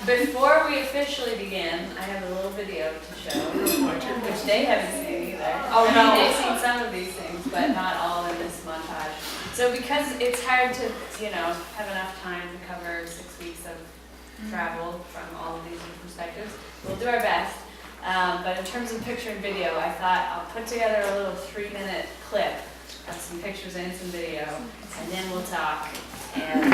Before we officially begin, I have a little video to show, which they haven't seen either. Oh, I no. mean, they've seen some of these things, but not all in this montage. So because it's hard to, have enough time to cover 6 weeks of travel from all of these different perspectives, we'll do our best. But in terms of picture and video, I thought I'll put together a little 3-minute clip of some pictures and some video, and then we'll talk, and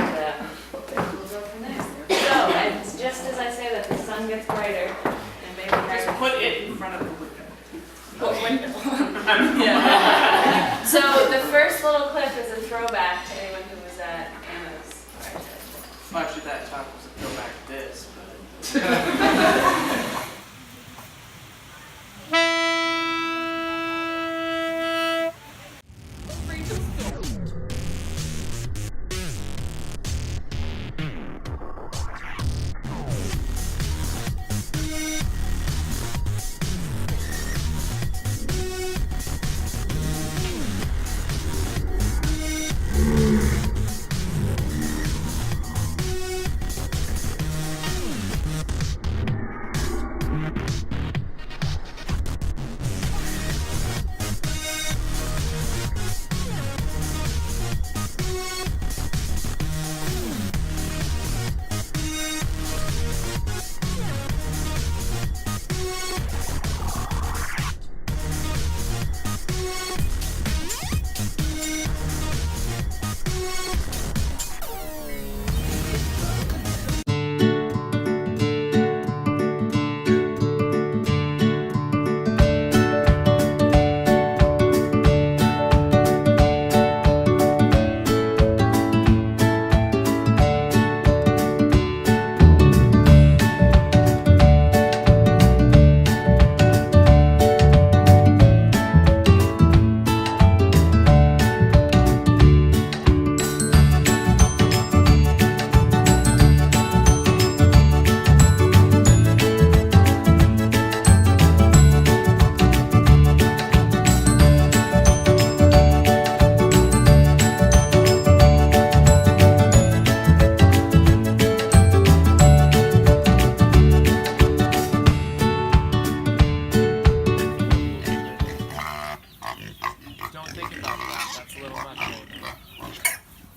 we'll go from there. So, and just as I say that, the sun gets brighter, and maybe Just put it in front of the window. What window? Yeah. So the first little clip is a throwback to anyone who was at Anna's Fireside Chat. Well, actually, that talk was a throwback to this, but.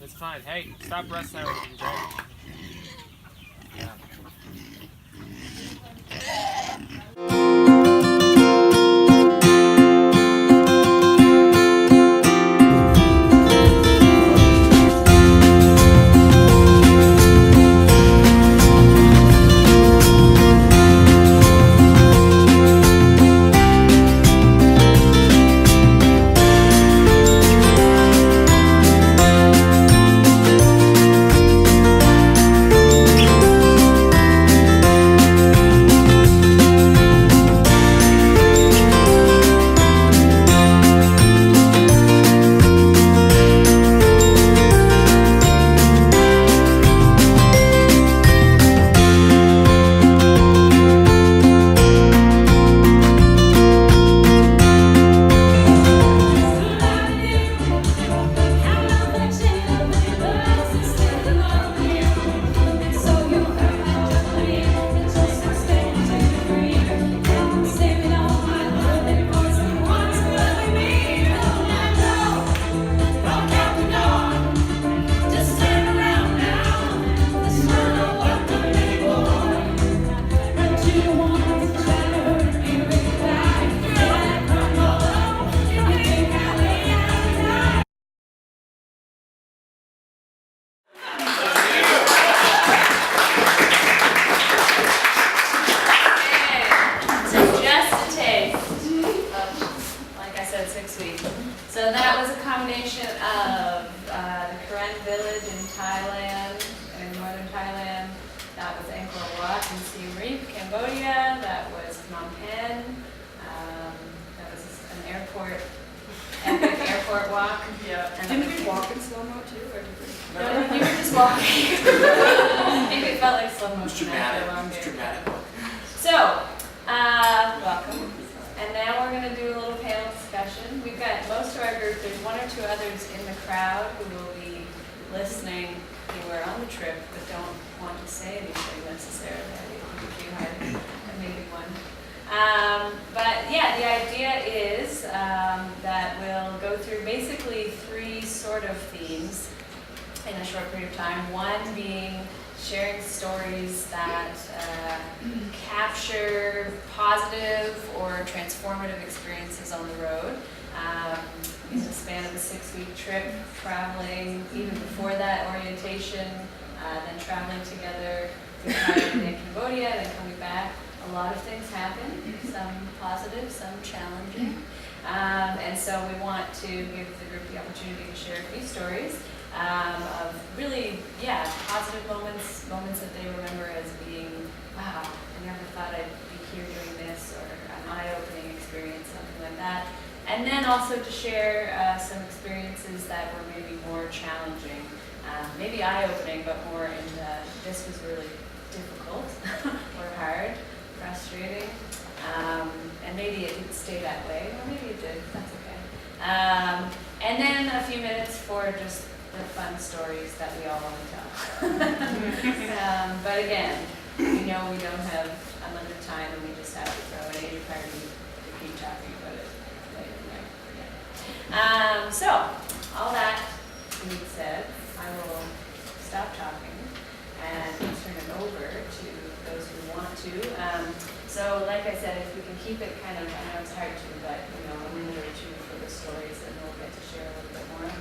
It's fine. Hey, stop wrestling with me, Jay. Yeah. So that was a combination of the Karen village in Thailand, in northern Thailand. That was Angkor Wat in Siem Reap, Cambodia. That was Phnom Penh. That was an epic airport walk. Yeah. And didn't we walk in slow-mo too, or did we? No, you were just walking. Maybe it felt like slow motion after a long day. It was dramatic. So, welcome. And now we're going to do a little panel discussion. We've got most of our group, there's one or two others in the crowd who will be listening, who are on the trip but don't want to say anything necessarily. yeah, the idea is that we'll go through basically 3 sort of themes in a short period of time. One being sharing stories that capture positive or transformative experiences on the road. In the span of a 6-week trip, traveling, even before that orientation, then traveling together through Thailand and Cambodia, then coming back. A lot of things happen, some positive, some challenging. And so we want to give the group the opportunity to share a few stories of really, positive moments that they remember as being, wow, I never thought I'd be here doing this, or an eye-opening experience, something like that. And then also to share some experiences that were maybe more challenging, maybe eye-opening, but more in the, this was really difficult or hard, frustrating, and maybe it didn't stay that way, or maybe it did, that's okay. And then a few minutes for just the fun stories that we all want to tell. But again, we know we don't have unlimited time, and we just have to throw an 80 party to keep talking about it later tonight. So, all that being said, I will stop talking and turn it over to those who want to. So, like I said, if we can keep it kind of, I know it's hard to, but a minute or 2 for the stories, and we'll get to share a little bit more.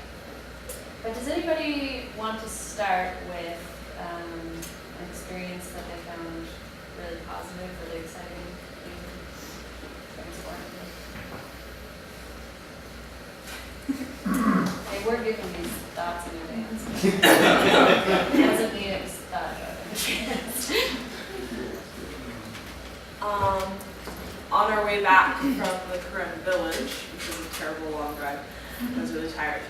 But does anybody want to start with an experience that they found really positive, really exciting, transformative? They were giving these thoughts in advance. It doesn't mean it was thought of in advance. On our way back from the Karen village, which was a terrible long drive, I was really tired,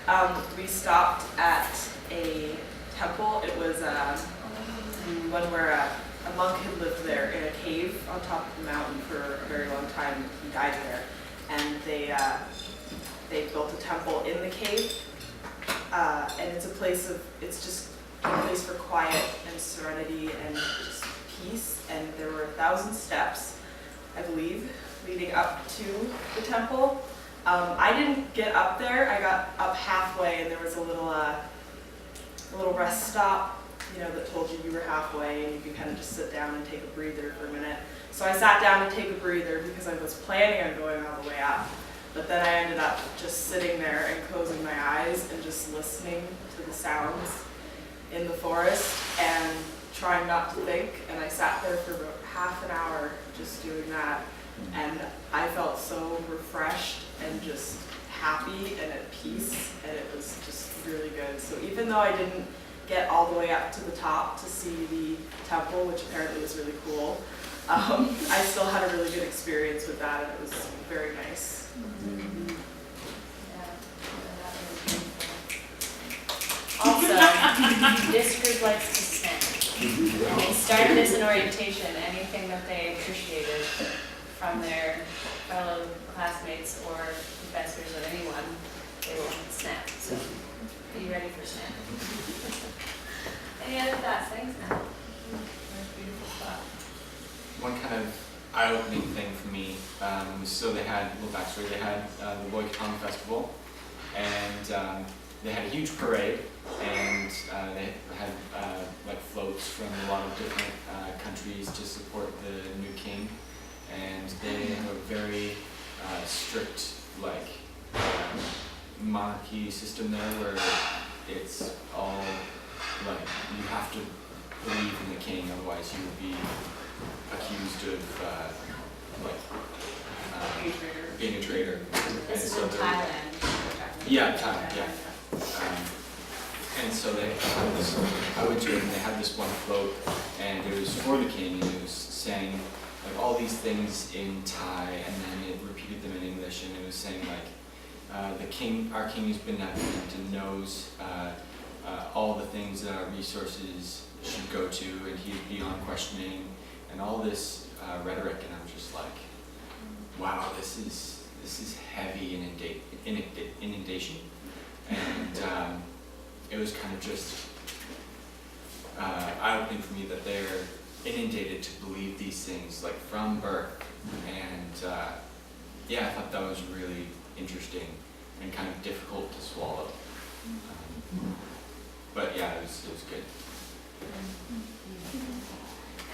we stopped at a temple. It was one where a monk had lived there in a cave on top of the mountain for a very long time. He died there. And they built a temple in the cave. And it's just a place for quiet and serenity and just peace. And there were 1,000 steps, I believe, leading up to the temple. I didn't get up there. I got up halfway, and there was a little rest stop, that told you were halfway, and you could kind of just sit down and take a breather for a minute. So I sat down to take a breather because I was planning on going all the way up. But then I ended up just sitting there and closing my eyes and just listening to the sounds in the forest and trying not to think. And I sat there for about half an hour just doing that. And I felt so refreshed and just happy and at peace, and it was just really good. So even though I didn't get all the way up to the top to see the temple, which apparently was really cool, I still had a really good experience with that, and it was very nice. Mm-hmm. Also, this group likes to snack. They started this in orientation. Anything that they appreciated from their fellow classmates or professors or anyone, they will snap. So be ready for snap. Any other thoughts? Thanks, Matt. Beautiful spot. One kind of eye-opening thing for me, so they had, a little backstory, they had the Boycotton Festival, and they had a huge parade, and they had floats from a lot of different countries to support the new king, and they have a very strict monarchy system there, where it's all you have to believe in the king, otherwise you would be accused of being a traitor. This is in Thailand. Yeah, Thailand, yeah. And so they had this, I went to it, and they had this one float, and it was for the king, and it was saying all these things in Thai, and then it repeated them in English, and it was saying the king, our king is benevolent and knows all the things that our resources should go to, and he is beyond questioning, and all this rhetoric, and I'm just like, wow, this is heavy inundation, and it was kind of just eye-opening for me that they're inundated to believe these things from birth, and yeah, I thought that was really interesting and kind of difficult to swallow. But yeah, it was good.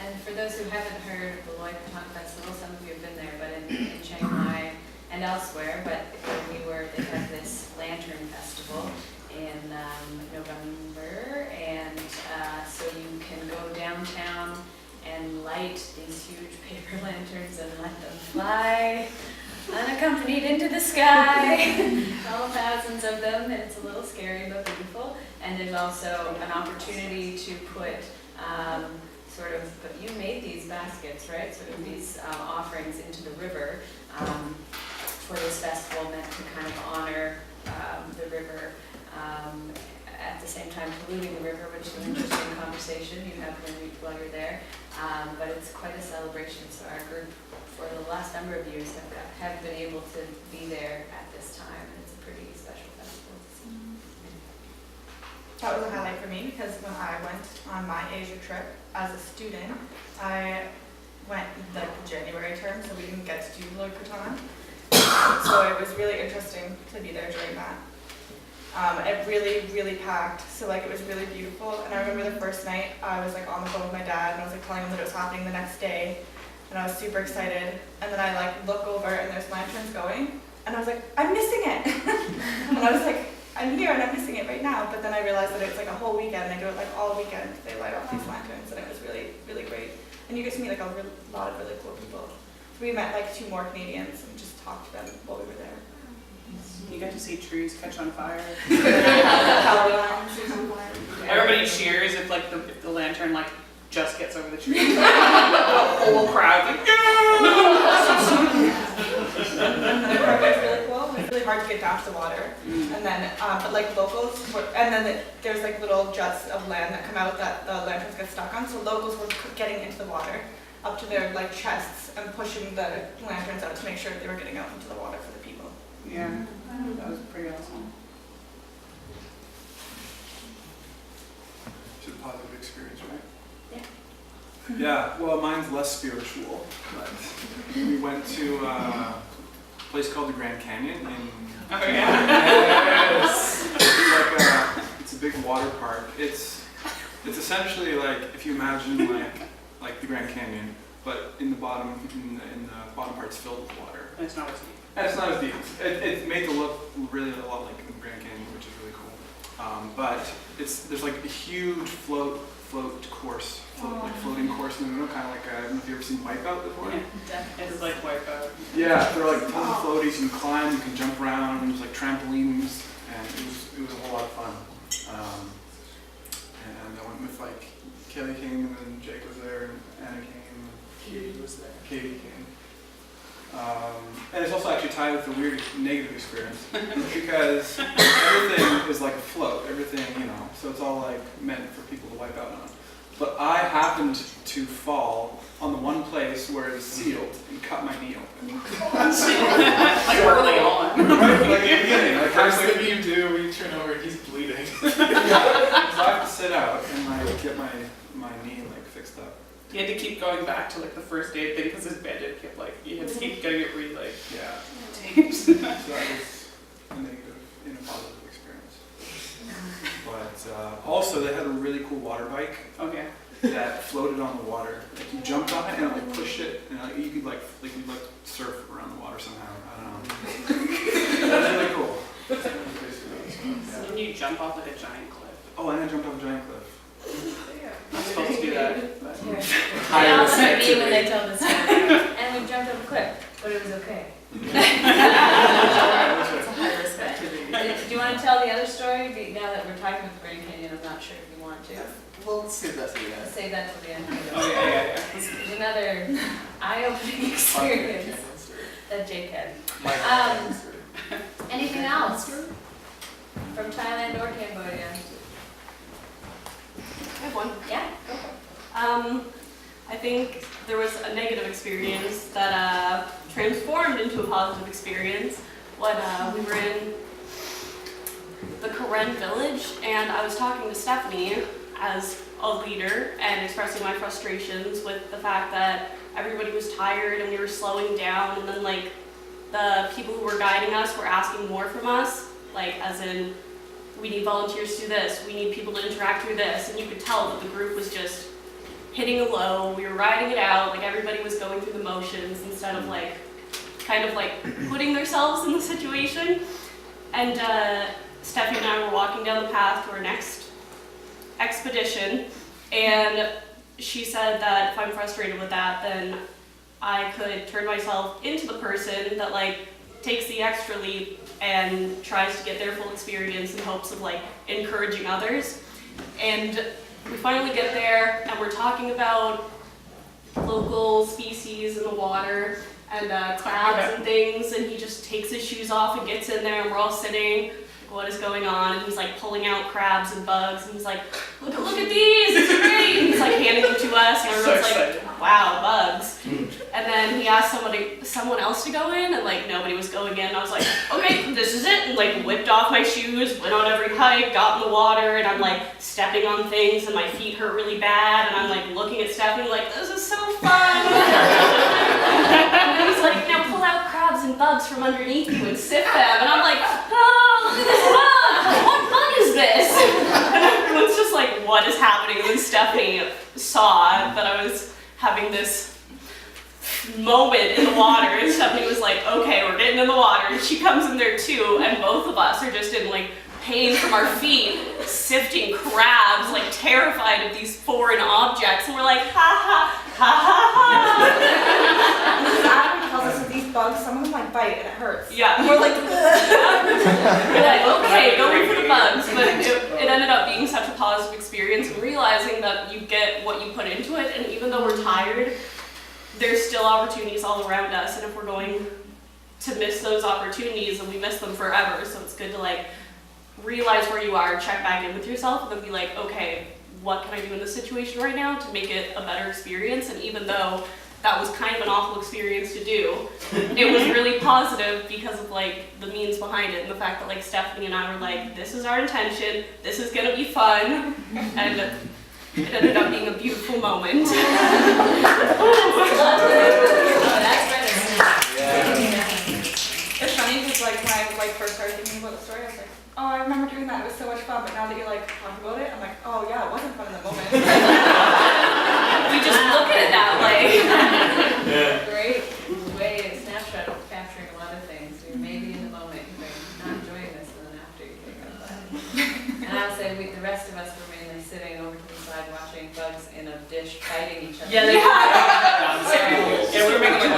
And for those who haven't heard of the Loy Krathong Festival, some of you have been there, but in Chiang Mai and elsewhere, but when we were, they have this lantern festival in November, and so you can go downtown and light these huge paper lanterns and let them fly unaccompanied into the sky, all thousands of them, and it's a little scary but beautiful. And there's also an opportunity to put sort of, but you made these baskets, right? Sort of these offerings into the river for this festival, meant to kind of honor the river, at the same time polluting the river, which is an interesting conversation you have while you're there. But it's quite a celebration, so our group for the last number of years have been able to be there at this time, and it's a pretty special festival. That was a highlight for me because when I went on my Asia trip as a student, I went like the January term, so we didn't get to do Loy Krathong. So it was really interesting to be there during that. It really packed, so like it was really beautiful. And I remember the first night I was like on the phone with my dad and I was like telling him that it was happening the next day, and I was super excited. And then I like look over and there's lanterns going, and I was like, I'm missing it. And I was like, I'm here and I'm missing it right now. But then I realized that it's like a whole weekend. They do it like all weekend. They light up these lanterns, and it was really great. And you get to meet like a lot of really cool people. So we met like 2 more Canadians and just talked to them while we were there. You got to see trees catch on fire. Power lines or something. Everybody cheers if like if the lantern like just gets over the tree. The whole crowd like The park was really cool. It's really hard to get down to the water. And then, but like locals, and then there's like little juts of land that come out that the lanterns get stuck on. So locals were getting into the water up to their like chests and pushing the lanterns out to make sure that they were getting out into the water for the people. yeah, that was pretty awesome. It's a positive experience, right? Yeah. Yeah, well, mine's less spiritual, but we went to a place called the Grand Canyon in... Oh yeah? It's a big water park. It's essentially like, if you imagine like the Grand Canyon, but in the bottom part's filled with water. And it's not as deep. And it's not as deep. It made it look really a lot like the Grand Canyon, which is really cool. But there's like a huge floating course in the middle, kind of like I don't know if you've ever seen Wipeout before. Yeah, it's like Wipeout. Yeah, they're like tons of floaties. You can climb, you can jump around, and there's like trampolines, and it was a whole lot of fun. And I went with like Kelly came, and then Jake was there, and Anna came, and Katie came. And it's also actually tied with a weird negative experience because everything is like a float, everything, so it's all like meant for people to wipe out on. But I happened to fall on the one place where it was sealed and cut my knee open. Like early on. Right, like at the beginning. Like, First thing you do when you turn over, he's bleeding. So I have to sit out and like get my knee like fixed up. You had to keep going back to like the first aid thing because his bandage kept like, you had to keep getting it Yeah. taped. So that was a negative in a positive experience. But also they had a really cool water bike Okay. that floated on the water. Like you jumped on it and like pushed it, and like you could like surf around the water somehow. I don't know. That was really cool. So then you jump off like a giant cliff. Oh, and I jumped off a giant cliff. I'm supposed to do that. But... They Higher all risk looked at me when activity. they told us that. And we jumped off a cliff, but it was okay. It's a high risk activity. Do you want to tell the other story? Now that we're talking about the Grand Canyon, I'm not sure if you want to. Well, let's save that for the end. Let's save that for the end. Oh yeah. There's another eye-opening experience that Jake had. Um, Anything else from Thailand or Cambodia? I have one. Yeah, go for it. I think there was a negative experience that transformed into a positive experience when we were in the Karen village, and I was talking to Stephanie as a leader and expressing my frustrations with the fact that everybody was tired and we were slowing down, and then like the people who were guiding us were asking more from us, like as in, we need volunteers to do this, we need people to interact through this, and you could tell that the group was just hitting a low, we were riding it out, like everybody was going through the motions instead of like, kind of like putting themselves in the situation. And Stephanie and I were walking down the path to our next expedition, and she said that if I'm frustrated with that, then I could turn myself into the person that like takes the extra leap and tries to get their full experience in hopes of like encouraging others. And we finally get there and we're talking about local species in the water and crabs and things, and he just takes his shoes off and gets in there, and we're all sitting, like, what is going on? And he's like pulling out crabs and bugs, and he's like, look at these, it's great! And he's like handing them to us, and everyone's like, wow, bugs. And then he asked someone else to go in, and like nobody was going in. I was like, okay, this is it, and like whipped off my shoes, went on every hike, got in the water, and I'm like stepping on things, and my feet hurt really bad, and I'm like looking at Stephanie like, this is so fun. And he's like, now pull out crabs and bugs from underneath you and sift them, and I'm like, oh, look at this bug, like, what bug is this? And everyone's just like, what is happening? And then Stephanie saw that I was having this moment in the water, and Stephanie was like, okay, we're getting in the water, and she comes in there too, and both of us are just in like pain from our feet, sifting crabs, like terrified of these foreign objects, and we're like, ha ha, ha ha ha. Adam tells us that these bugs, some of them like bite and it hurts. Yeah. And we're like, we're like, okay, going for the bugs, but it ended up being such a positive experience, and realizing that you get what you put into it, and even though we're tired, there's still opportunities all around us, and if we're going to miss those opportunities, and we miss them forever, so it's good to like realize where you are, check back in with yourself, and then be like, okay, what can I do in this situation right now to make it a better experience? And even though that was kind of an awful experience to do, it was really positive because of like the means behind it, and the fact that like Stephanie and I were like, this is our intention, this is gonna be fun, and it ended up being a beautiful moment. Oh, that's better. it's funny because like when I like first started thinking about the story, I was like, oh, I remember doing that, it was so much fun, but now that you like talk about it, I'm like, oh yeah, it wasn't fun in the moment. We just look at it that way. Great way, a snapshot of capturing a lot of things. You're maybe in the moment, you're not enjoying this, and then after you think about that. And I'll say the rest of us were mainly sitting over to the side watching bugs in a dish fighting each other. Yeah, we were making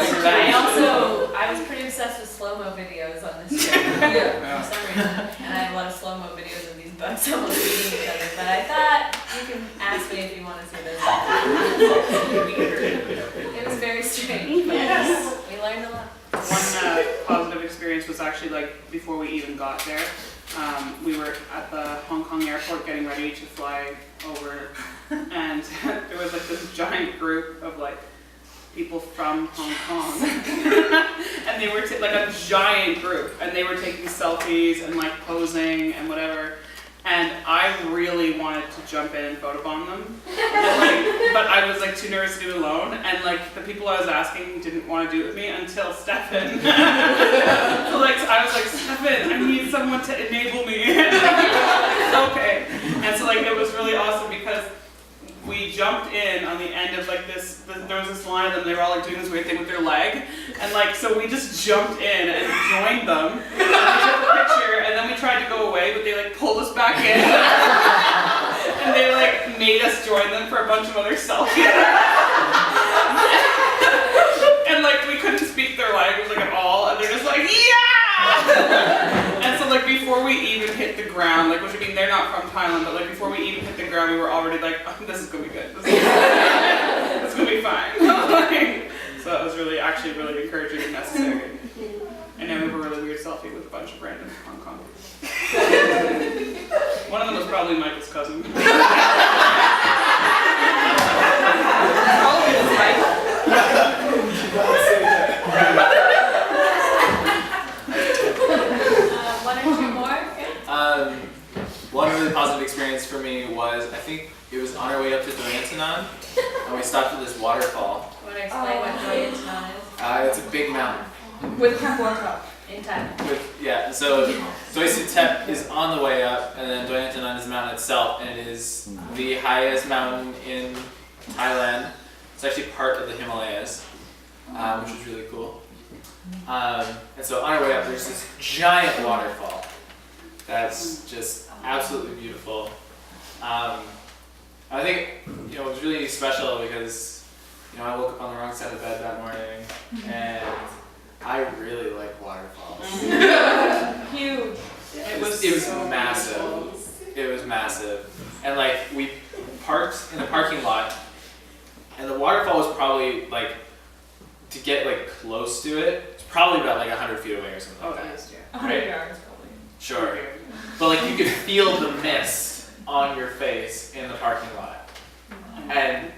I was pretty obsessed with slow-mo videos on this trip for some reason. And I have a lot of slow-mo videos of these bugs almost eating each other. But I thought you can ask me if you want to see this. It was very strange, but we learned a lot. One positive experience was actually like before we even got there. We were at the Hong Kong airport getting ready to fly over, and there was like this giant group of like people from Hong Kong, and they were like a giant group, and they were taking selfies and like posing and whatever. And I really wanted to jump in and photobomb them, but I was like too nervous to do it alone. And like the people I was asking didn't want to do it with me until Stefan. So I was like, Stefan, I need someone to enable me. Okay. And so like it was really awesome because we jumped in on the end of like this, there was this line of them, they were all like doing this weird thing with their leg. And like, so we just jumped in and joined them. And we took a picture, and then we tried to go away, but they like pulled us back in. And they like made us join them for a bunch of other selfies. And like we couldn't speak their language like at all, and they're just like, yeah! And so like before we even hit the ground, like which I mean they're not from Thailand, but like before we even hit the ground, we were already like, oh, this is gonna be good. This is gonna be fine. So that was really actually really encouraging and necessary. And then we have a really weird selfie with a bunch of random Hong Kong. One of them was probably Michael's cousin. One or two more? Okay. One really positive experience for me was, I think it was on our way up to Doyantanon, and we stopped at this waterfall. Want to explain what Doyantanon is? It's a big mountain. With Camp Water. In time. So Doi Suthep is on the way up, and then Doi Antanan is the mountain itself, and it is the highest mountain in Thailand. It's actually part of the Himalayas, which is really cool. And so on our way up, there's this giant waterfall that's just absolutely beautiful. I think it was really special because I woke up on the wrong side of bed that morning, and I really like waterfalls. Huge. It was massive. It was massive. And like we parked in the parking lot, and the waterfall was probably like, to get like close to it, it's probably about like 100 feet away or something like that. 100 yards probably. Sure. But like you could feel the mist on your face in the parking lot. And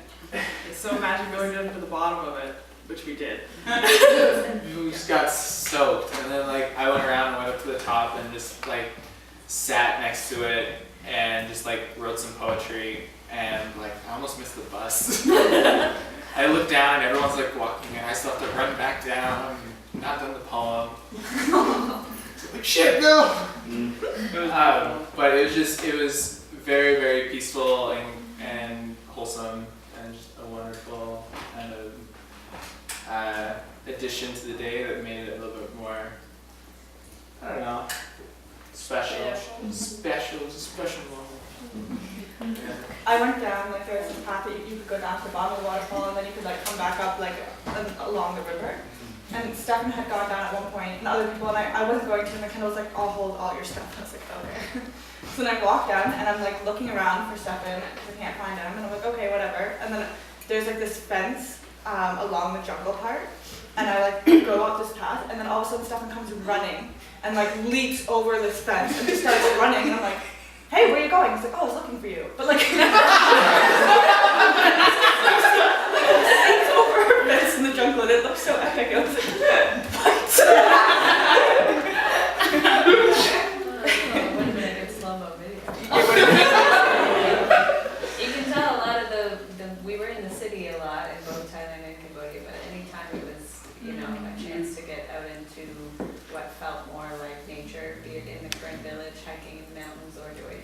It's so magic going down to the bottom of it, which we did. we just got soaked, and then like I went around and went up to the top and just like sat next to it and just like wrote some poetry, and like I almost missed the bus. I looked down and everyone's like walking, and I still have to run back down and not done the poem. Like shit, no. But it was very, very peaceful and wholesome, and just a wonderful kind of addition to the day that made it a little bit more, I don't know, special. It was a special moment. Yeah. I went down, like there was this path that you could go down to the bottom of the waterfall and then you could like come back up like along the river. And Stefan had gone down at one point, and other people, and I wasn't going to, and the Kendall was like, I'll hold all your stuff. I was like, okay. So then I walk down, and I'm like looking around for Stefan, because I can't find him, and I'm like, okay, whatever. And then there's like this fence along the jungle part, and I like go up this path, and then all of a sudden Stefan comes running, and like leaps over this fence, and just starts running, and I'm like, hey, where are you going? He's like, oh, I was looking for you. But like, it's over her fence in the jungle, and it looks so epic. I was like, what? Would have been a good slow-mo video. You can tell a lot of we were in the city a lot in both Thailand and Cambodia, but anytime it was, a chance to get out into what felt more like nature, be it in the current village, hiking in the mountains, or doing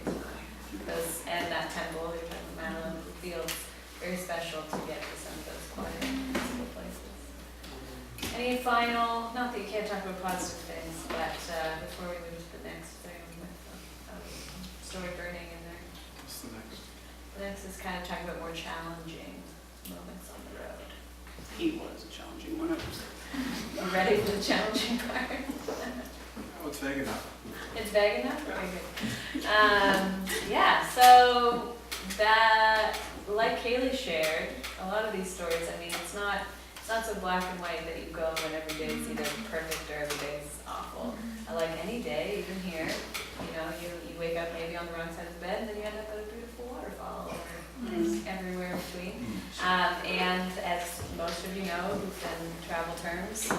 and that temple, you're talking about Madeline, feels very special to get to some of those quiet, peaceful places. Any final, not that you can't talk about positive things, but before we move to the next thing with story burning in there. What's the next? The next is kind of talking about more challenging moments on the road. He was a challenging one. You ready for the challenging part? Oh, it's vague enough. It's vague enough? Okay, good. So that, like Kaylee shared, a lot of these stories, I mean, it's not so black and white that you go and every day is either perfect or every day is awful. Like any day, even here, you wake up maybe on the wrong side of the bed and then you end up at a beautiful waterfall or everywhere in between. And as most of you know who've done travel terms,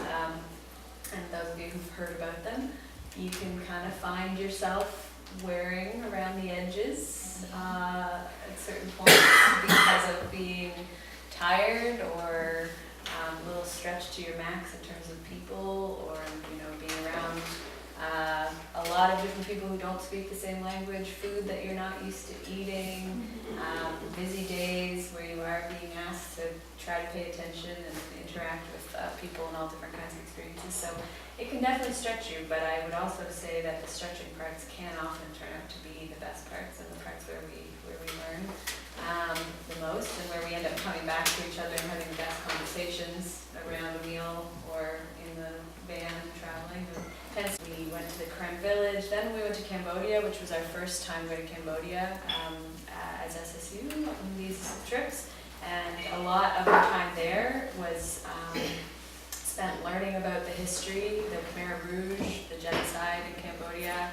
and those of you who've heard about them, you can kind of find yourself wearing around the edges at certain points because of being tired or a little stretched to your max in terms of people, or being around a lot of different people who don't speak the same language, food that you're not used to eating, busy days where you are being asked to try to pay attention and interact with people and all different kinds of experiences. So it can definitely stretch you, but I would also say that the stretching parts can often turn out to be the best parts and the parts where we learn the most, and where we end up coming back to each other and having the best conversations around a meal or in the van traveling. Hence, we went to the Karen village, then we went to Cambodia, which was our first time going to Cambodia as SSU on these trips. And a lot of our time there was spent learning about the history, the Khmer Rouge, the genocide in Cambodia.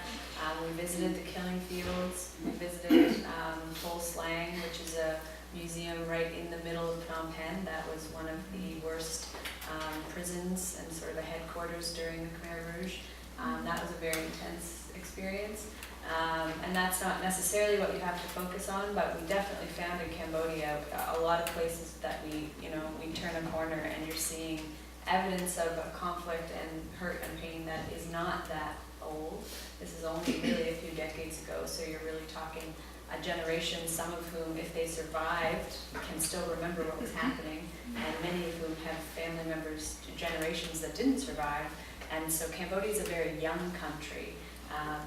We visited the killing fields. We visited Pol Slang, which is a museum right in the middle of Phnom Penh. That was one of the worst prisons and sort of the headquarters during the Khmer Rouge. That was a very intense experience. And that's not necessarily what you have to focus on, but we definitely found in Cambodia a lot of places that we turn a corner and you're seeing evidence of a conflict and hurt and pain that is not that old. This is only really a few decades ago, so you're really talking a generation, some of whom, if they survived, can still remember what was happening, and many of whom have family members, generations that didn't survive. And so Cambodia is a very young country.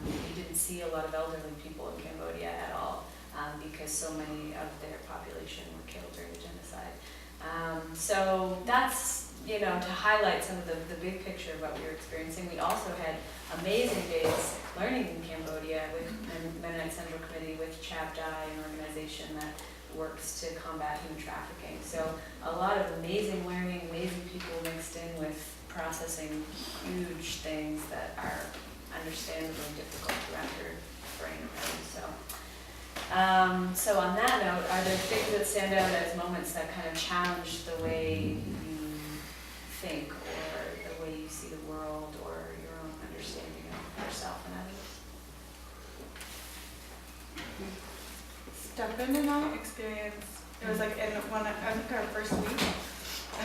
You didn't see a lot of elderly people in Cambodia at all, because so many of their population were killed during the genocide. So that's, to highlight some of the big picture of what we were experiencing. We also had amazing days learning in Cambodia with Mennonite Central Committee, with Chabdai, an organization that works to combat human trafficking. So a lot of amazing learning, amazing people mixed in with processing huge things that are understandably difficult to wrap your brain around. So on that note, are there things that stand out as moments that kind of challenge the way you think, or the way you see the world, or your own understanding of yourself and others? Stefan and I experienced, it was like I think our first week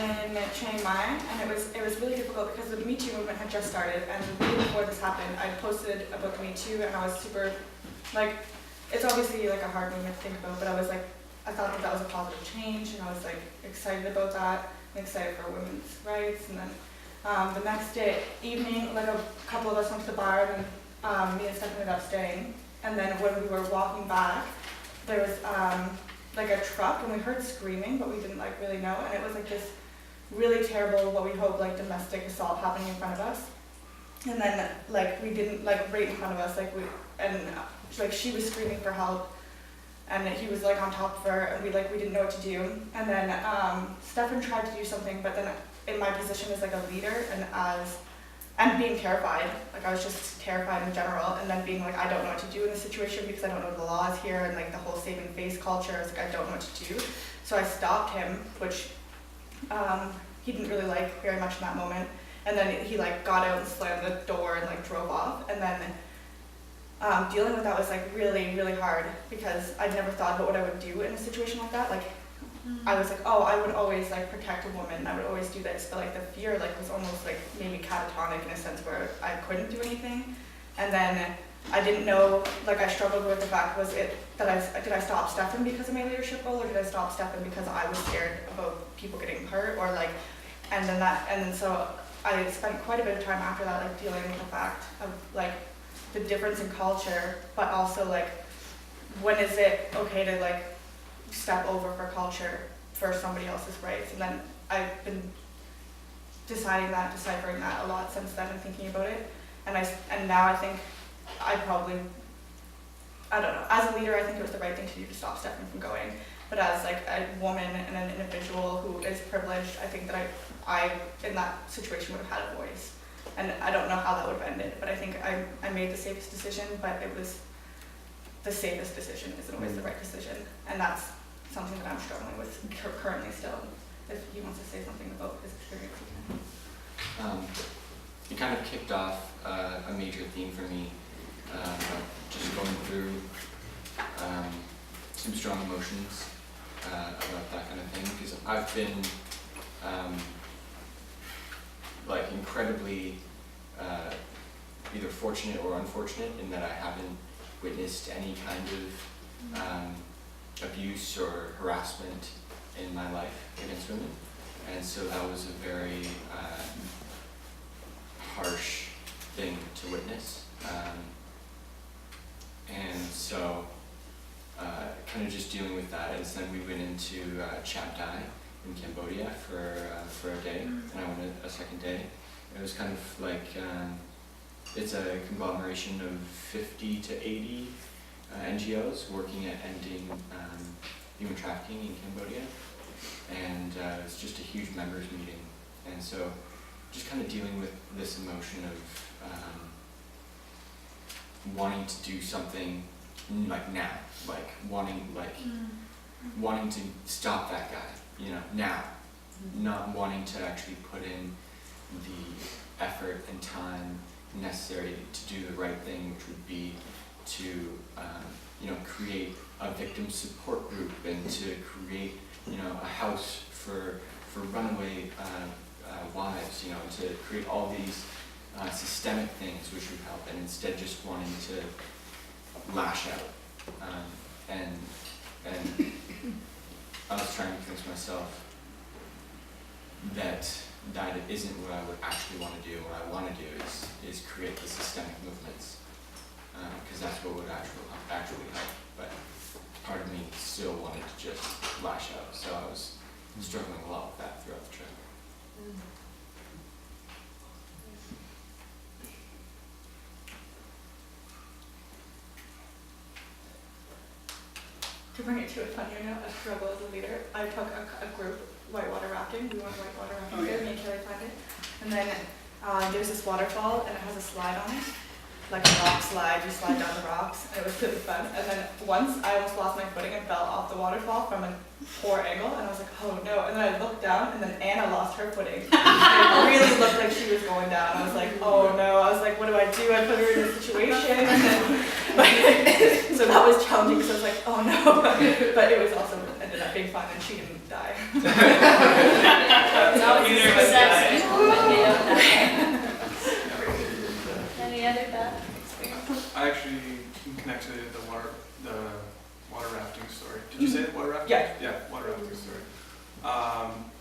in Chiang Mai, and it was really difficult because the Me Too movement had just started, and the week before this happened, I posted about Me Too, and I was super, it's obviously a hard movement to think about, but I thought that was a positive change, and I was excited about that, and excited for women's rights. And then the next day, evening, a couple of us went to the bar, and me and Stefan ended up staying. And then when we were walking back, there was a truck, and we heard screaming, but we didn't really know, and it was this really terrible, what we hope, domestic assault happening in front of us. And then we didn't right in front of us, she was screaming for help, and he was on top of her, and we didn't know what to do. And then Stefan tried to do something, but then in my position as a leader, and being terrified, I was just terrified in general, and then being I don't know what to do in this situation because I don't know the laws here, and the whole saving face culture, I was I don't know what to do. So I stopped him, which he didn't really like very much in that moment. And then he got out and slammed the door and drove off. And then dealing with that was really, really hard because I'd never thought about what I would do in a situation like that. I was I would always protect a woman. I would always do this, but the fear was almost maybe catatonic in a sense where I couldn't do anything. And then I didn't know, I struggled with the fact, did I stop Stefan because of my leadership role, or did I stop Stefan because I was scared about people getting hurt, or and then so I spent quite a bit of time after that dealing with the fact of the difference in culture, but also when is it okay to step over for culture for somebody else's rights. And then I've been deciphering that a lot since then and thinking about it. And now I think I don't know, as a leader I think it was the right thing to do to stop Stefan from going. But as a woman and an individual who is privileged, I think that I in that situation would have had a voice. And I don't know how that would have ended, but I think I made the safest decision, but it was the safest decision isn't always the right decision. And that's something that I'm struggling with currently still. If he wants to say something about his experience. It kind of kicked off a major theme for me, just going through some strong emotions about that kind of thing, because I've been incredibly either fortunate or unfortunate in that I haven't witnessed any kind of abuse or harassment in my life against women, and so that was a very harsh thing to witness, and so kind of just dealing with that. And then we went into Chabdai in Cambodia for a day, and I went a second day. It was kind of it's a conglomeration of 50 to 80 NGOs working at ending human trafficking in Cambodia, and it's just a huge members meeting. And so just kind of dealing with this emotion of wanting to do something now, wanting to stop that guy, now, not wanting to actually put in the effort and time necessary to do the right thing, which would be to create a victim support group and to create a house for runaway wives, you know, to create all these systemic things which would help, and instead just wanting to lash out. And I was trying to convince myself that it isn't what I would actually want to do. What I want to do is create the systemic movements, because that's what would actually help. But part of me still wanted to just lash out, so I was struggling a lot with that throughout the trip. To bring it to a funnier note, a struggle as a leader, I took a group whitewater rafting. We went whitewater rafting together, me and Kelly planned it. And then there's this waterfall and it has a slide on it, like a rock slide, you slide down the rocks, and it was really fun. And then once I almost lost my footing and fell off the waterfall from a poor angle, and I was like, oh no. And then I looked down, and then Anna lost her footing. It really looked like she was going down. I was like, oh no. I was like, what do? I put her in this situation. And then, so that was challenging because I was like, oh no. But it was also ended up being fun, and she didn't die. It's always Neither a of us success died. when they don't die. Any other bad experience? I actually connected the water rafting story. Did you say the water rafting? Yeah. Yeah, water rafting story.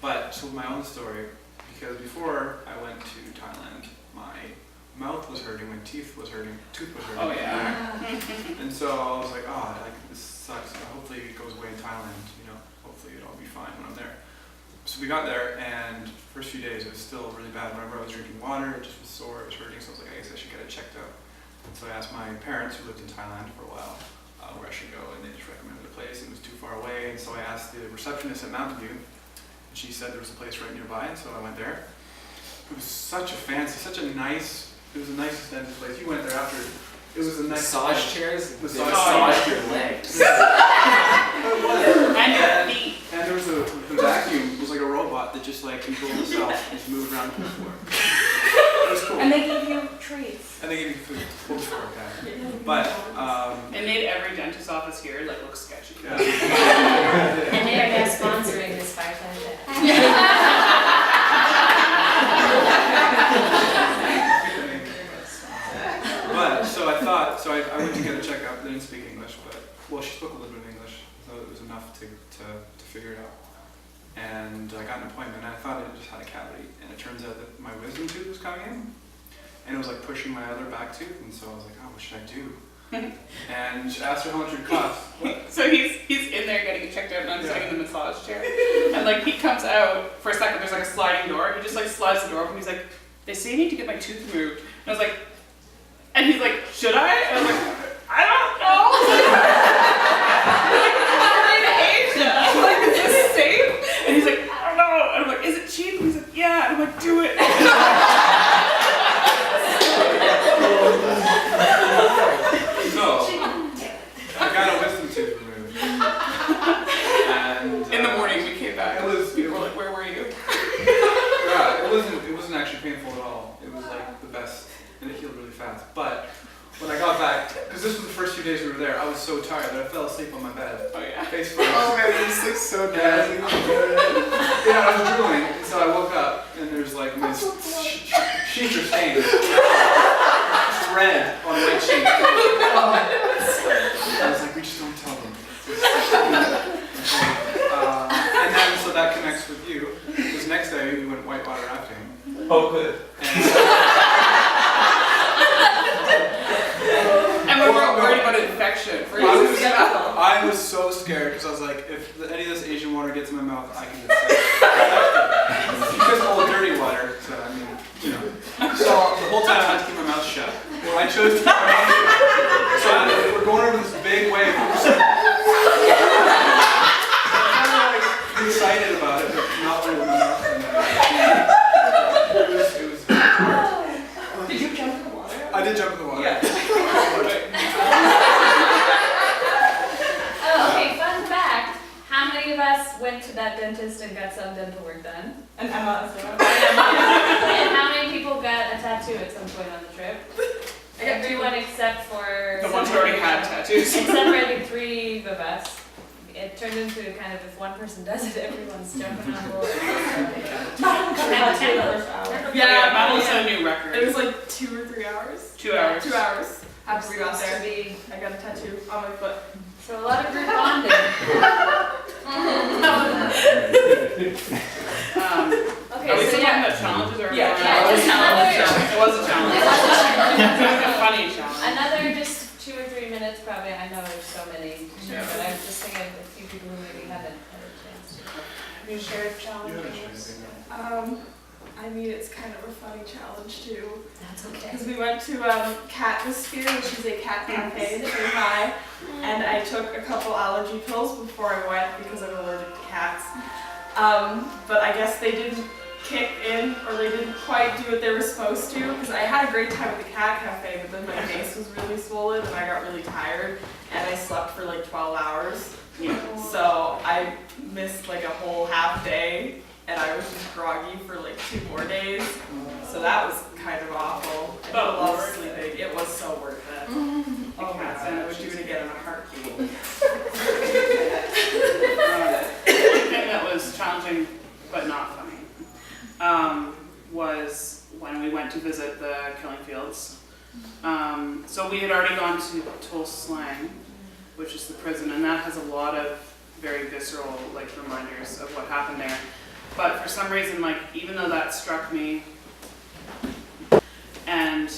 But told my own story because before I went to Thailand, my mouth was hurting, my tooth was hurting. Oh yeah. And so I was like, oh, this sucks. Hopefully it goes away in Thailand. You know, hopefully it'll be fine when I'm there. So we got there, and first few days it was still really bad. Whenever I was drinking water, it just was sore, it was hurting. So I was like, I guess I should get it checked out. And so I asked my parents, who lived in Thailand for a while, where I should go, and they just recommended a place. It was too far away, and so I asked the receptionist at Mountain View, and she said there was a place right nearby, and so I went there. It was such a fancy, it was the nicest end place. You went there after. It was a nice Massage chairs? Massage Massage chairs. your legs. And your feet. And there was the vacuum was like a robot that just like controlled itself and just moved around the floor. It was cool. And they gave you treats. And they gave you food. Full floor, okay. But It made every dentist office here like look sketchy. yeah. And they are now sponsoring this Fireside Chat. But so I went to get a checkup. They didn't speak English, but well, she spoke a little bit of English, so it was enough to figure it out. And I got an appointment, and I thought I just had a cavity, and it turns out that my wisdom tooth was coming in, and it was like pushing my other back tooth, and so I was like, oh, what should I do? And she asked her how much it would cost. So he's in there getting it checked out, and I'm sitting in the massage chair. And like he comes out for a second. There's like a sliding door. He just like slides the door open. He's like, "They say you need to get my tooth removed." And I was like, and he's like, "Should I?" And I was like, "I don't know." I'm in Asia. I'm like, "Is this safe?" And he's like, "I don't know." And I'm like, "Is it cheap?" And he's like, "Yeah." And I'm like, "Do it." So I got a wisdom tooth removed. And In the morning we came back. it was We're like, "Where were you?" yeah, it wasn't actually painful at all. It was like the best, and it healed really fast. But when I got back, because this was the first few days we were there, I was so tired that I fell asleep on my bed, Oh yeah. face first. Oh man, this looks so Yeah, bad. yeah, I was drooling, and so I woke up, and there's like my sheets are stained. Red on white sheets. I was like, we just don't tell them. And then, so that connects with you. Because next day we went whitewater rafting. Oh, good. And we were worried about infection. I was so scared because I was like, if any of this Asian water gets in my mouth, I can get sick. Because all dirty water, so I mean, you know. So the whole time I had to keep my mouth shut. Well, I chose to so we're going over this big wave. I'm kind of like excited about it, but not really with my mouth. It was Did you jump in the water? I did jump in the water. Yeah. Oh, okay, fun fact. How many of us went to that dentist and got some dental work done? And Emma as well. And how many people got a tattoo at some point on the trip? Everyone except for... The ones who already had tattoos. Except for I think 3 of us. It turned into kind of, if one person does it, everyone's jumping on board. Yeah, Madeline yeah. set a new record. It was like 2 or 3 hours. 2 hours. 2 hours after we got Supposed to there. be- I got a tattoo on my foot. So a lot of group bonding. Are we Okay, so still talking yeah. about challenges or? Yeah, Yeah, just another, It was a challenge. It was a challenge. It was a funny challenge. another just 2 or 3 minutes probably. I know there's so many to share, Yeah. but I'm just thinking of a few people who maybe haven't had a chance to. Have you shared challenges? I mean, it's kind of a funny challenge too. That's okay. Because we went to Catmosphere, which is a cat cafe in Shanghai, and I took a couple allergy pills before I went because I'm allergic to cats. But I guess they didn't kick in, or they didn't quite do what they were supposed to, because I had a great time at the cat cafe, but then my face was really swollen and I got really tired, and I slept for like 12 hours. So I missed like a whole half day, and I was just groggy for like 2 more days. So that was kind of awful. I did a lot of sleeping. It was so worth it. Oh my god, I would do it again in a heartbeat. The thing that was challenging but not funny was when we went to visit the killing fields. So we had already gone to Tuol Sleng, which is the prison, and that has a lot of very visceral like reminders of what happened there. But for some reason, like even though that struck me, and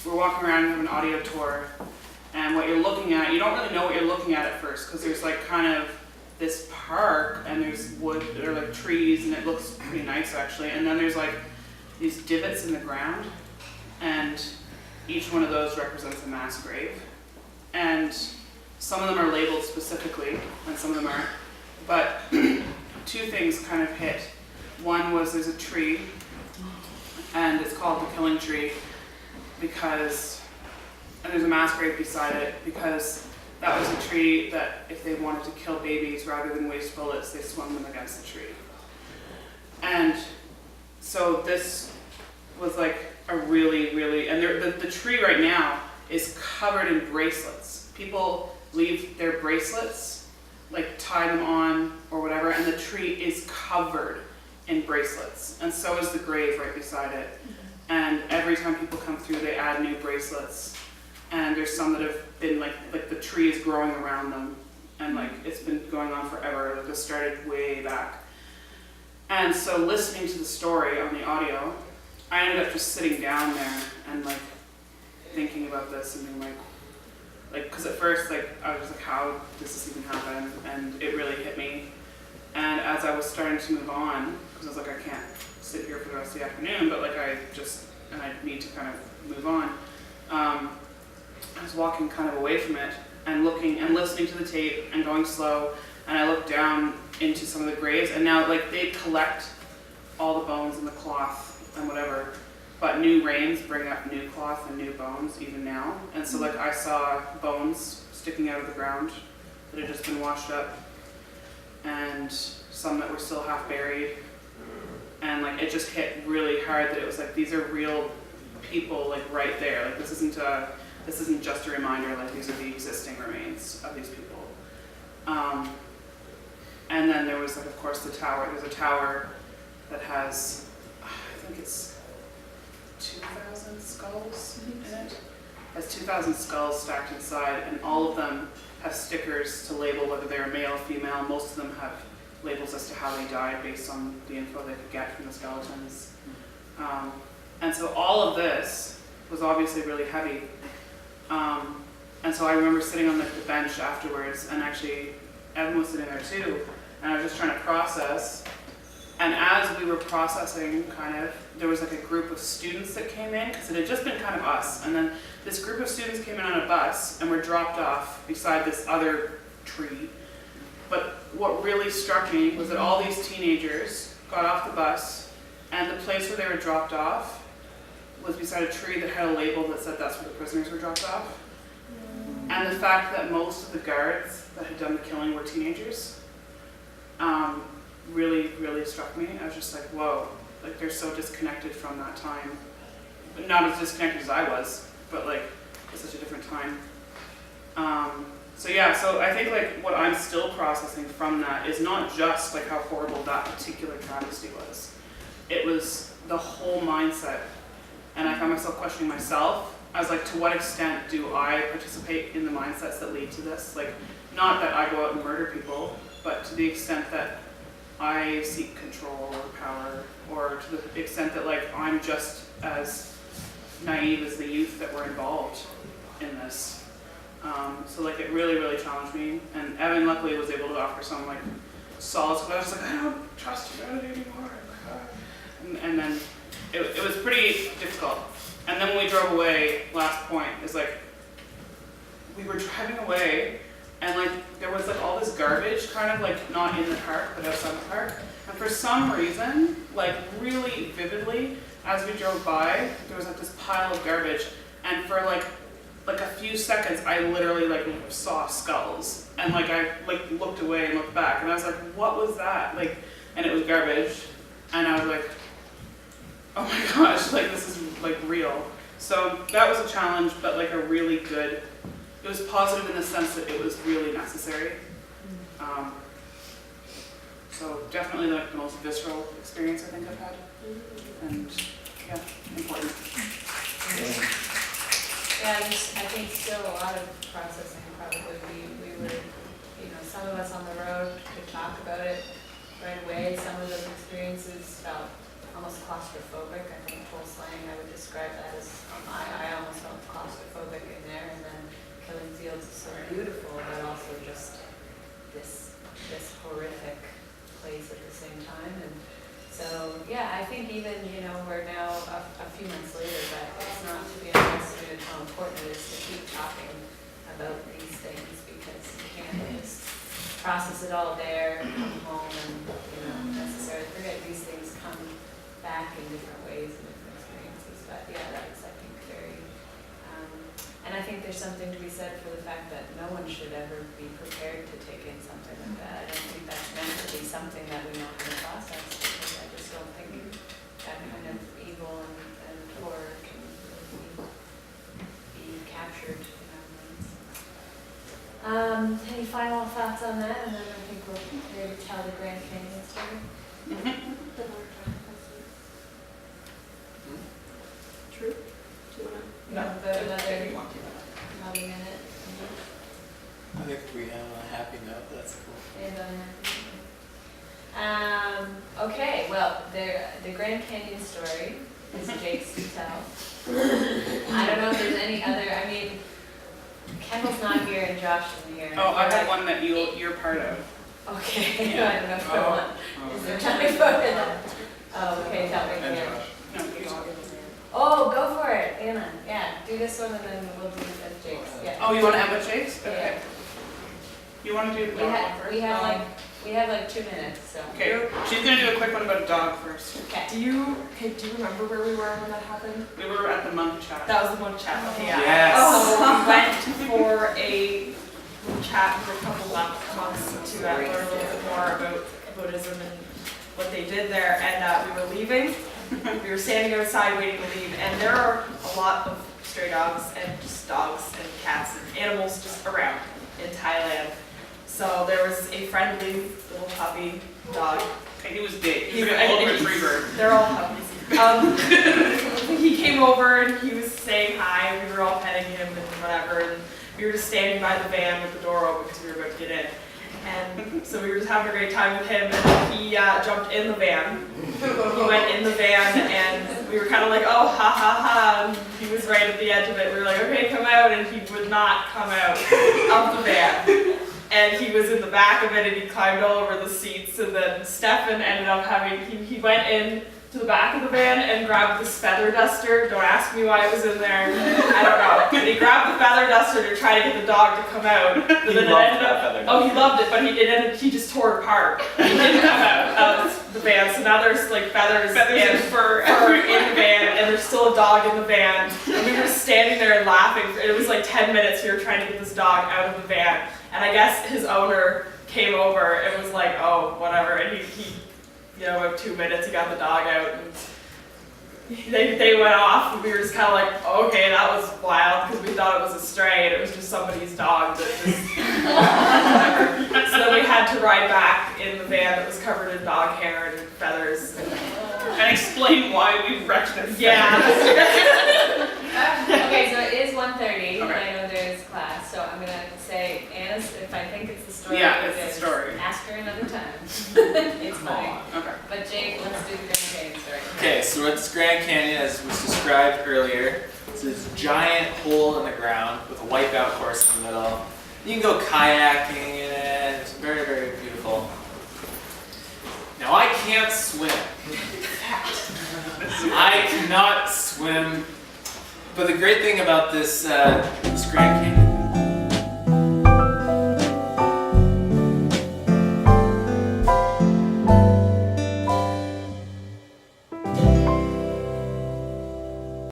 we're walking around and have an audio tour, and what you're looking at, you don't really know what you're looking at first, because there's like kind of this park, and there's wood, there are like trees, and it looks pretty nice actually, and then there's like these divots in the ground, and each one of those represents a mass grave, and some of them are labeled specifically, and some of them aren't, but 2 things kind of hit. One was there's a tree, and it's called the killing tree because, and there's a mass grave beside it because that was a tree that if they wanted to kill babies rather than waste bullets, they swung them against the tree. And so this was like a really, and the tree right now is covered in bracelets. People leave their bracelets, like tie them on or whatever, and the tree is covered in bracelets. And so is the grave right beside it. And every time people come through, they add new bracelets. And there's some that have been like the tree is growing around them. And like it's been going on forever. Like this started way back. And so listening to the story on the audio, I ended up just sitting down there and like thinking about this and being like, because at first, like, I was just like, how does this even happen? And it really hit me. And as I was starting to move on, because I was like, I can't sit here for the rest of the afternoon, but like, I need to kind of move on. I was walking kind of away from it and looking and listening to the tape and going slow. And I looked down into some of the graves, and now, like, they collect all the bones and the cloth and whatever. But new rains bring up new cloth and new bones even now. And so like I saw bones sticking out of the ground that had just been washed up, and some that were still half buried. And like it just hit really hard that it was like these are real people like right there. Like this isn't just a reminder, like these are the existing remains of these people. And then there was like of course the tower. There's a tower that has I think it's 2,000 skulls in it. It has 2,000 skulls stacked inside, and all of them have stickers to label whether they're male or female. Most of them have labels as to how they died based on the info they could get from the skeletons. And so all of this was obviously really heavy. And so I remember sitting on the bench afterwards, and actually Evan was sitting there too, and I was just trying to process. And as we were processing, kind of, there was like a group of students that came in, because it had just been kind of us. And then this group of students came in on a bus and were dropped off beside this other tree. But what really struck me was that all these teenagers got off the bus, and the place where they were dropped off was beside a tree that had a label that said that's where the prisoners were dropped off. And the fact that most of the guards that had done the killing were teenagers, really struck me. I was just like, whoa, like they're so disconnected from that time. Not as disconnected as I was, but like it's such a different time. So yeah, so I think like what I'm still processing from that is not just like how horrible that particular travesty was. It was the whole mindset. And I found myself questioning myself. I was like, to what extent do I participate in the mindsets that lead to this? Like, not that I go out and murder people, but to the extent that I seek control or power, or to the extent that like I'm just as naive as the youth that were involved in this. So like it really, really challenged me. And Evan luckily was able to offer some like solace, but I was like, I don't trust humanity anymore. And then it was pretty difficult. And then when we drove away, last point is like, we were driving away and like there was like all this garbage kind of like not in the park but outside the park. And for some reason, like really vividly, as we drove by, there was like this pile of garbage. And for like a few seconds, I literally like saw skulls. And like I like looked away and looked back and I was like, what was that? Like, and it was garbage. And I was like, oh my gosh, like this is like real. So that was a challenge, but like a really good, it was positive in the sense that it was really necessary. So definitely like the most visceral experience I think I've had. And yeah, important. And I think still a lot of processing probably. We were, you know, some of us on the road could talk about it right away. Some of those experiences felt almost claustrophobic. I think full slang, I would describe that as, I almost felt claustrophobic in there. And then Killing Fields is so beautiful, but also just this horrific place at the same time. And so, yeah, I think even, you know, we're now a few months later, but it's not to be underestimated how important it is to keep talking about these things, because you can't just process it all there, come home and, you know, necessarily forget. These things come back in different ways and different experiences. But yeah, that's, I think, very, and I think there's something to be said for the fact that no one should ever be prepared to take in something like that. I don't think that's meant to be something that we know how to process, because I just don't think that kind of evil and horror can really be captured in our minds. Any final thoughts on that? And then I think we'll maybe tell the Grand Canyon story. True? Do you wanna? No, another minute. I think we have a happy note, that's cool. Okay, well, the Grand Canyon story is Jake's to tell. I don't know if there's any other, I mean, Kendall's not here and Josh isn't here. Oh, I had one that you're part of. Okay, I don't know if I want. Is there time for that? Oh, okay, tell me And again. Josh. No, you don't. Oh, go for it, Anna. Yeah, do this one and then we'll do it at Jake's. Yeah. Oh, you want to end with Jake's? Yeah. Okay. You want to do the We dog one have, first? we have like 2 minutes, so. Okay, she's going to do a quick one about a dog first. Okay. Do you remember where we were when that happened? We were at the monkey chat. That was the one chat. Okay, yeah. Yes. So we went for a chat for a couple months to learn a little bit more about Buddhism and what they did there. And we were leaving. We were standing outside waiting to leave, and there are a lot of stray dogs and just dogs and cats and animals just around in Thailand. So there was a friendly little puppy dog. Okay, he was big. He He was was- like an old retriever. They're all puppies. He came over and he was saying hi, and we were all petting him and whatever. And we were just standing by the van with the door open because we were about to get in. And so we were just having a great time with him, and he jumped in the van. He went in the van, and we were kind of like, oh, ha, ha, ha. And he was right at the edge of it. We were like, okay, come out. And he would not come out of the van. And he was in the back of it, and he climbed all over the seats. And then Stefan ended up he went in to the back of the van and grabbed this feather duster. Don't ask me why it was in there. I don't know. But he grabbed the feather duster to try to get the dog to come out. But He then it loved ended that up. feather Oh, he loved it, but he just tore it apart. He didn't come out of the van. So now there's like feathers and fur in the van, and there's still a dog in the van. And we were standing there and laughing. It was like 10 minutes we were trying to get this dog out of the van. And I guess his owner came over and was like, oh, whatever. And he about 2 minutes, he got the dog out, and they went off, and we were just kind of like, okay, that was wild, because we thought it was a stray, and it was just somebody's dog that just, whatever. So then we had to ride back in the van that was covered in dog hair and feathers. and explain why we wrecked their feathers. Okay, so it is 1:30, and Okay. I know there's class, so I'm gonna say, Anna's, if I think it's the story. Yeah, it's then the story. Ask her another time. It's Come fine. on. Okay. But Jake, let's do the Grand Canyon story. Okay, so it's Grand Canyon, as was described earlier. It's this giant hole in the ground with a wipeout course in the middle. You can go kayaking in it. It's very, very beautiful. Now I can't swim. I cannot swim. But the great thing about this Grand Canyon